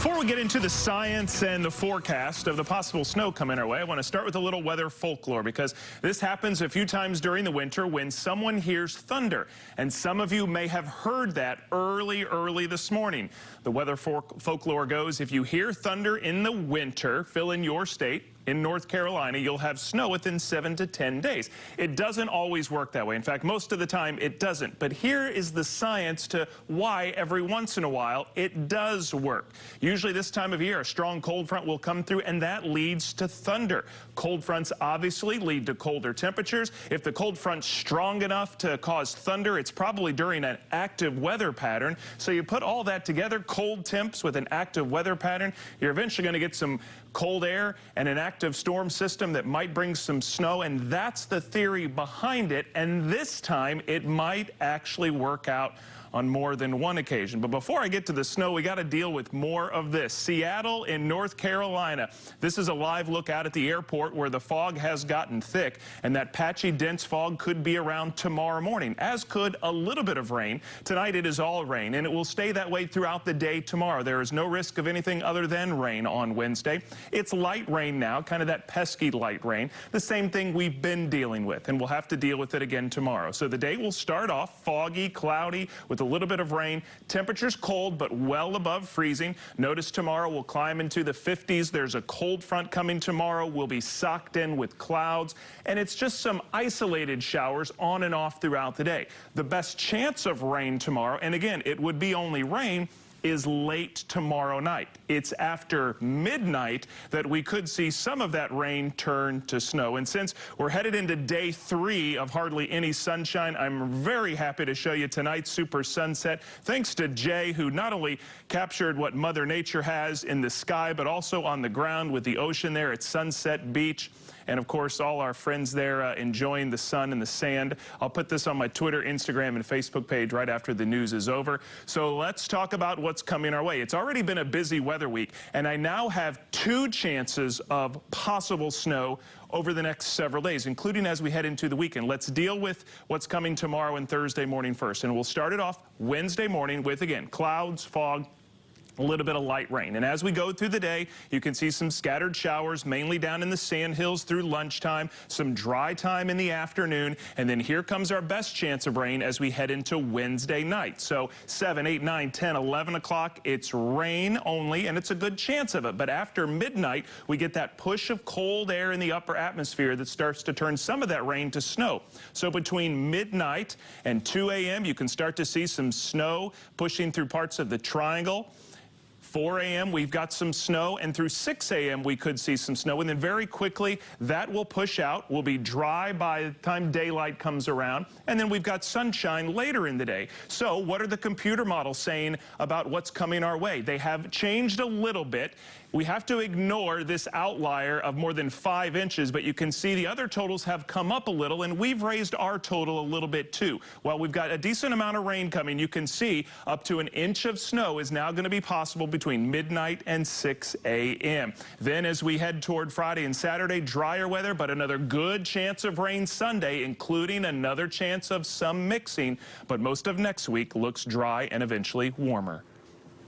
Before we get into the science and the forecast of the possible snow coming our way, I want to start with a little weather folklore, because this happens a few times during the winter when someone hears thunder. And some of you may have heard that early this morning. The weather folklore goes, if you hear thunder in the winter, fill in your state. In North Carolina, you'll have snow within 7 to 10 days. It doesn't always work that way. In fact, most of the time it doesn't. But here is the science to why every once in a while it does work. Usually this time of year, a strong cold front will come through, and that leads to thunder. Cold fronts obviously lead to colder temperatures. If the cold front's strong enough to cause thunder, it's probably during an active weather pattern. So you put all that together, cold temps with an active weather pattern, you're eventually going to get some cold air and an active storm system that might bring some snow, and that's the theory behind it. And this time it might actually work out on more than one occasion. But before I get to the snow, we got to deal with more of this. Seattle in North Carolina. This is a live look out at the airport where the fog has gotten thick, and that patchy, dense fog could be around tomorrow morning, as could a little bit of rain. Tonight it is all rain, and it will stay that way throughout the day tomorrow. There is no risk of anything other than rain on Wednesday. It's light rain now, kind of that pesky light rain, the same thing we've been dealing with, and we'll have to deal with it again tomorrow. So the day will start off foggy, cloudy, with a little bit of rain. Temperatures cold, but well above freezing. Notice tomorrow we'll climb into the 50s. There's a cold front coming tomorrow. We'll be socked in with clouds, and it's just some isolated showers on and off throughout the day. The best chance of rain tomorrow, and again, it would be only rain, is late tomorrow night. It's after midnight that we could see some of that rain turn to snow. And since we're headed into day 3 of hardly any sunshine, I'm very happy to show you tonight's super sunset. Thanks to Jay, who not only captured what Mother Nature has in the sky, but also on the ground with the ocean there at Sunset Beach. And of course, all our friends there enjoying the sun and the sand. I'll put this on my Twitter, Instagram, and Facebook page right after the news is over. So let's talk about what's coming our way. It's already been a busy weather week, and I now have 2 chances of possible snow over the next several days, including as we head into the weekend. Let's deal with what's coming tomorrow and Thursday morning first. And we'll start it off Wednesday morning with, again, clouds, fog, a little bit of light rain. And as we go through the day, you can see some scattered showers, mainly down in the sandhills through lunchtime, some dry time in the afternoon, and then here comes our best chance of rain as we head into Wednesday night. So 7, 8, 9, 10, 11 o'clock, it's rain only, and it's a good chance of it. But after midnight, we get that push of cold air in the upper atmosphere that starts to turn some of that rain to snow. So between midnight and 2 a.m., you can start to see some snow pushing through parts of the triangle. 4 a.m. we've got some snow, and through 6 a.m. we could see some snow, and then very quickly that will push out. We'll be dry by the time daylight comes around, and then we've got sunshine later in the day. So what are the computer models saying about what's coming our way? They have changed a little bit. We have to ignore this outlier of more than 5 inches, but you can see the other totals have come up a little, and we've raised our total a little bit too. While we've got a decent amount of rain coming, you can see up to an inch of snow is now going to be possible between midnight and 6 a.m. Then as we head toward Friday and Saturday, drier weather, but another good chance of rain Sunday, including another chance of some mixing. But most of next week looks dry and eventually warmer.